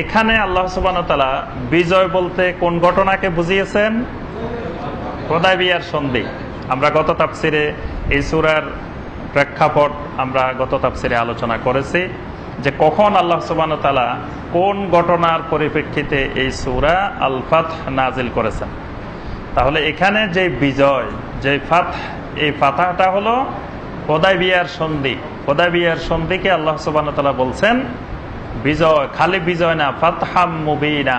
এখানে আল্লাহ সুবহানাহু ওয়া তাআলা বিজয় বলতে কোন ঘটনাকে বুঝিয়েছেন? হুদায়বিয়ার সন্ধি। আমরা গত তাফসিরে এই সূরার প্রেক্ষাপট আমরা গত তাফসিরে আলোচনা করেছি যে কখন আল্লাহ সুবহানাহু ওয়া তাআলা কোন ঘটনার পরিপ্রেক্ষিতে এই সূরা আল ফাতহ নাজিল করেছেন। তাহলে এখানে যে বিজয়, যে ফাতহ, এই ফাতহটা হলো হুদায়বিয়ার সন্ধি। হুদায়বিয়ার সন্ধিকে আল্লাহ সুবহানাহু ওয়া তাআলা বলছেন বিজয়, খালি বিজয় না, ফাতহাম মুবিনা,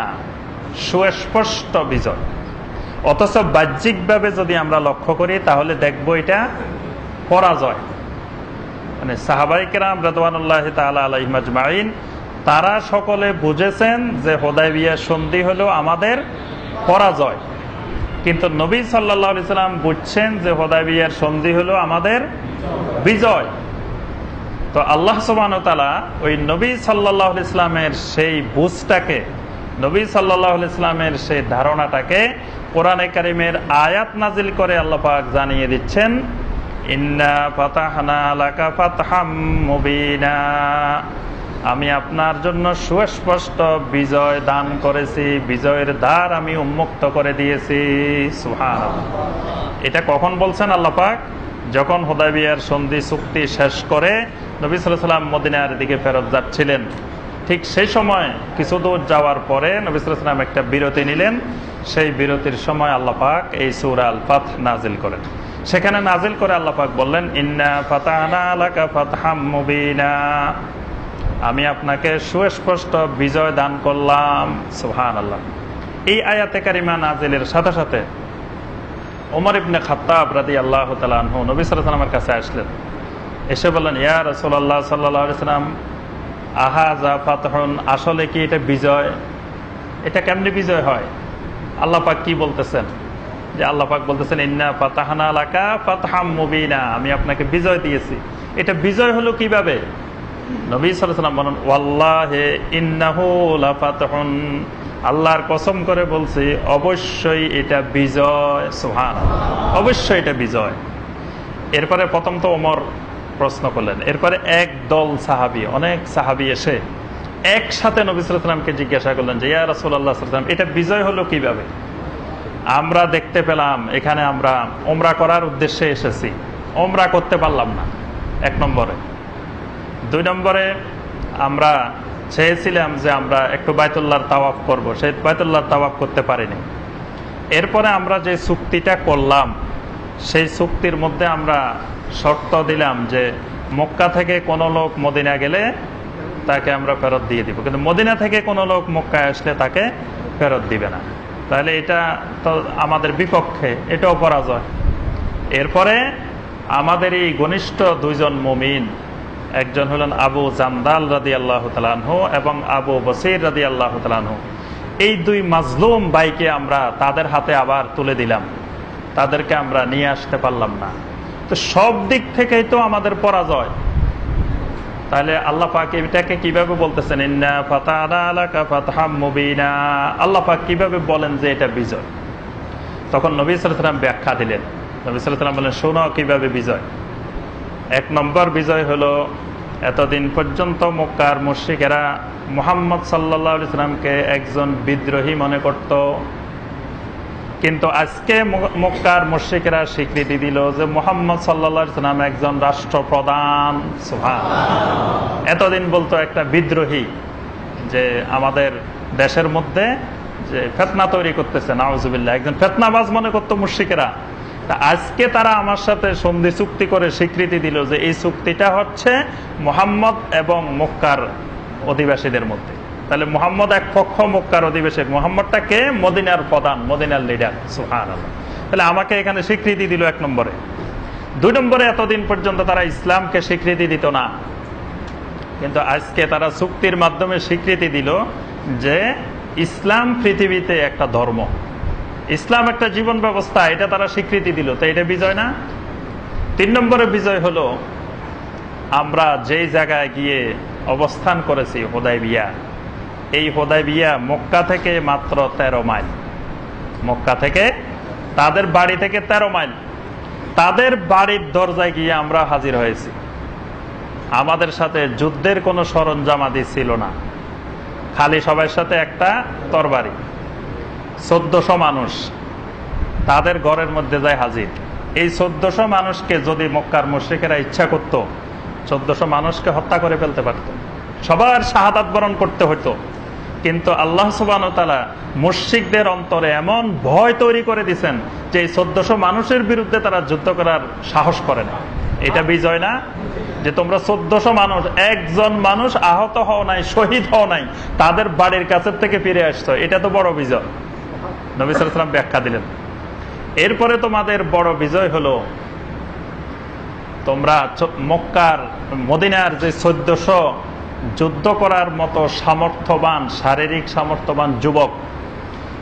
সুস্পষ্ট বিজয়। অথচ বাহ্যিকভাবে যদি আমরা লক্ষ্য করি তাহলে দেখব এটা পরাজয়। মানে সাহাবায়ে কেরাম রাদিয়াল্লাহু তাআলা আলাইহিম আজমাইন তারা সকলে বুঝেছেন যে হুদায়বিয়ার সন্ধি হলো আমাদের পরাজয়, কিন্তু নবী সাল্লাল্লাহু আলাইহি সাল্লাম বুঝছেন যে হুদায়বিয়ার সন্ধি হলো আমাদের বিজয়। তো আল্লাহ সুবহানাহু ওয়া তাআলা ওই নবী সাল্লাল্লাহু আলাইহি সাল্লামের সেই বুঝটাকে, নবী সাল্লাল্লাহু আলাইহি সাল্লামের সেই ধারণাটাকে কোরআনে কারীমের আয়াত নাজিল করে আল্লাহ পাক জানিয়ে দিচ্ছেন, ইন্না ফাতাহনা লাকা ফাতহাম মুবিনা, আমি আপনার জন্য সুস্পষ্ট বিজয় দান করেছি, বিজয়ের দ্বার আমি উন্মুক্ত করে দিয়েছি। সুবহানাল্লাহ। এটা কখন বলছেন আল্লাহ পাক? যখন হুদায়বিয়ার সন্ধি চুক্তি শেষ করে নবী সাল্লাল্লাহু আলাইহি ওয়াসাল্লাম মদিনার দিকে ফেরত যাচ্ছিলেন, ঠিক সেই সময় কিছু দূর যাওয়ার পরে নবী সাল্লাল্লাহু আলাইহি ওয়াসাল্লাম একটা বিরতি নিলেন। সেই বিরতির সময় আল্লাহ পাক এই সূরা আল ফাতহ নাজিল করেন। সেখানে নাজিল করে আল্লাহ পাক বললেন, ইন্না ফাতাহনা লাকা ফাতহাম মুবিনা, আমি আপনাকে সুস্পষ্ট বিজয় দান করলাম। সুবহানাল্লাহ। এই আয়াতে কারিমা নাজিলের সাথে সাথে ওমর ইবনে খাত্তাব রাদিয়াল্লাহু তাআলা আনহু নবী সাল্লাল্লাহু আলাইহি ওয়াসাল্লামের কাছে আসলেন। এসে বললেন, ইয়া রাসূলুল্লাহ সাল্লাল্লাহু আলাইহি ওয়াসাল্লাম, আহাযা ফাতহুন, আসলে কি এটা বিজয়? এটা কেমনে বিজয় হয়? আল্লাহ পাক কি বলতেছেন? যে আল্লাহ পাক বলতেছেন, ইন্না ফাতাহনা লাকা ফাতহাম মুবিনা, আমি আপনাকে বিজয় দিয়েছি। এটা বিজয় হলো কিভাবে? নবী সাল্লাল্লাহু আলাইহি ওয়াসাল্লাম বলেন, ওয়াল্লাহি ইন্নাহু লাফাতহুন, আল্লাহর কসম করে বলছি অবশ্যই এটা বিজয়। সুবহানাল্লাহ, অবশ্যই এটা বিজয়। এরপরে প্রথম তো ওমর প্রশ্ন করলেন, এরপরে এক দল সাহাবী, অনেক সাহাবী এসে একসাথে নবী সাল্লাল্লাহু আলাইহি ওয়াসাল্লামকে জিজ্ঞাসা করলেন যে ইয়া রাসূলুল্লাহ সাল্লাল্লাহু আলাইহি ওয়াসাল্লাম, এটা বিজয় হলো কিভাবে? আমরা দেখতে পেলাম এখানে আমরা উমরা করার উদ্দেশ্যে এসেছি, উমরা করতে পারলাম না, এক নম্বরে। দুই নম্বরে আমরা চেয়েছিলাম যে আমরা একটু বাইতুল্লাহর তাওয়াফ করব, সেই বাইতুল্লাহর তাওয়াফ করতে পারিনি। এরপরে আমরা যে চুক্তিটা করলাম সেই চুক্তির মধ্যে আমরা শর্ত দিলাম যে মক্কা থেকে কোনো লোক মদিনা গেলে তাকে আমরা ফেরত দিয়ে দিব, কিন্তু মদিনা থেকে কোনো লোক মক্কায় আসলে তাকে ফেরত দিবে না। তাহলে এটা তো আমাদের বিপক্ষে, এটাও পরাজয়। এরপরে আমাদের এই ঘনিষ্ঠ দুইজন মুমিন, একজন হলেন আবু জান্দাল রাদিয়াল্লাহু তাআলা আনহু এবং আবু বসির রাদিয়াল্লাহু তাআলা আনহু, এই দুই মাজলুম ভাইকে আমরা তাদের হাতে আবার তুলে দিলাম, তাদেরকে আমরা নিয়ে আসতে পারলাম না। তো সব দিক থেকেই তো আমাদের পরাজয়। তাহলে আল্লাহ পাক এটাকে কিভাবে বলতেছেন, ইন্না ফাতাহনা লাকা ফাতহাম মুবিনা, আল্লাহ পাক কিভাবে বলেন যে এটা বিজয়? তখন নবী সাল্লাল্লাহু আলাইহি ওয়াসাল্লাম ব্যাখ্যা দিলেন। নবী সাল্লাল্লাহু আলাইহি ওয়াসাল্লাম বলেন, শোনো কিভাবে বিজয়। এক নম্বর বিজয় হলো, এতদিন পর্যন্ত মক্কার মুশরিকেরা মুহাম্মদ সাল্লাল্লাহু আলাইহি ওয়াসাল্লামকে একজন বিদ্রোহী মনে করত, কিন্তু আজকে মক্কার মুশরিকেরা স্বীকৃতি দিল যে মুহাম্মদ সাল্লাল্লাহু আলাইহি ওয়াসাল্লাম একজন রাষ্ট্রপ্রধান। সুবহানাল্লাহ। এতদিন বলতো একটা বিদ্রোহী, যে আমাদের দেশের মধ্যে যে ফিতনা তৈরি করতেছে, নাউজুবিল্লাহ, একজন ফিতনাবাজ মনে করতো মুশরিকেরা। আজকে তারা আমার সাথে সন্ধি চুক্তি করে স্বীকৃতি দিল যে এই চুক্তিটা হচ্ছে মুহাম্মদ এবং মক্কার অধিবাসীদের মধ্যে। তাহলে মুহাম্মদ এক পক্ষ, মক্কার অধিবাসী। মুহাম্মদটা কে? মদিনার প্রধান, মদিনার লিডার। সুবহানাল্লাহ। তাহলে আমাকে এখানে স্বীকৃতি দিল এক নম্বরে। দুই নম্বরে, এতদিন পর্যন্ত তারা ইসলামকে স্বীকৃতি দিত না, কিন্তু আজকে তারা চুক্তির মাধ্যমে স্বীকৃতি দিল যে ইসলাম পৃথিবীতে একটা ধর্ম, ইসলাম একটা জীবন ব্যবস্থা, এটা তারা স্বীকৃতি দিল। তো এটা বিজয় না? তিন নম্বরে বিজয় হলো, আমরা যেই জায়গায় গিয়ে অবস্থান করেছি হুদায়বিয়া, এই হুদায়বিয়া মক্কা থেকে মাত্র 13 মাইল। মক্কা থেকে, তাদের বাড়ি থেকে 13 মাইল। তাদের বাড়ির দরজায় গিয়ে আমরা হাজির হয়েছি। আমাদের সাথে যুদ্ধের কোনো সরঞ্জামাদি ছিল না, খালি সবার সাথে একটা তরবারি, 1400 মানুষ তাদের ঘরের মধ্যে যায় হাজির। এই 1400 মানুষকে যদি মক্কার মুশরিকেরা ইচ্ছা করত, 1400 মানুষকে হত্যা করে ফেলতে পারত, সবার শাহাদাত বরণ করতে হতো। কিন্তু আল্লাহ সুবহানাহু ওয়া তাআলা মুশরিকদের অন্তরে এমন ভয় তৈরি করে দিয়েছেন যে এই 1400 মানুষের বিরুদ্ধে তারা যুদ্ধ করার সাহস করে না। এটা বিজয় না? যে তোমরা 1400 মানুষ, একজন মানুষ আহত হও নাই, শহীদ হও নাই, তাদের বাড়ির কাছের থেকে ফিরে আসতো, এটা তো বড় বিজয়। নবী সাল্লাল্লাহু আলাইহি ওয়াসাল্লাম ব্যাখ্যা দিলেন। এরপরে তোমাদের বড় বিজয় হলো তোমরা মক্কার মদিনার যে 1400 যুদ্ধ করার মতো সামর্থ্যবান, শারীরিক সামর্থ্যবান যুবক,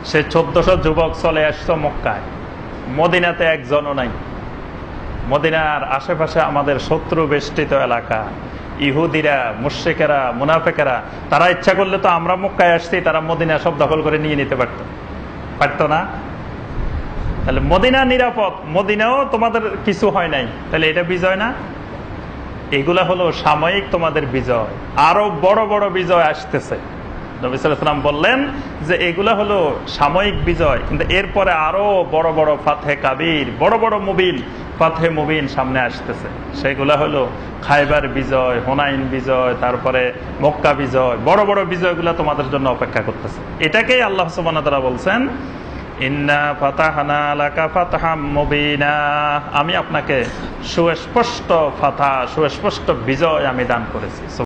সে 1400 যুবক চলে আসছো মক্কায়। মদিনাতে একজনও নাই। মদিনার আশেপাশে আমাদের শত্রু বেষ্টিত এলাকা, ইহুদিরা, মুশরিকেরা, মুনাফিকেরা, তারা ইচ্ছা করলে তো আমরা মক্কায় আসছি, তারা মদিনা সব দখল করে নিয়ে নিতে পারতো না? তাহলে মদিনা নিরাপদ, মদিনাও তোমাদের কিছু হয় নাই, তাহলে এটা বিজয় না? এগুলা হলো সাময়িক তোমাদের বিজয়, আরো বড় বড় বিজয় আসতেছে। নবী সাল্লাল্লাহু আলাইহি ওয়াসাল্লাম বললেন যে এগুলা হলো সাময়িক বিজয়, কিন্তু এরপরে আরো বড় বড় ফাতহে কাবীর, বড় বড় মুবিন, ফাতহে মুবিন সামনে আসতেছে। সেগুলা হলো খায়বার বিজয়, হুনাইন বিজয়, তারপরে মক্কা বিজয়, বড় বড় বিজয়গুলা তোমাদের জন্য অপেক্ষা করতেছে। এটাকেই আল্লাহ সুবহানাহু ওয়া তাআলা বলছেন, ইন্না ফাতাহনা লাকা ফাতহাম মুবিনা, আমি আপনাকে সুস্পষ্ট ফাতহ, সুস্পষ্ট বিজয় আমি দান করেছি।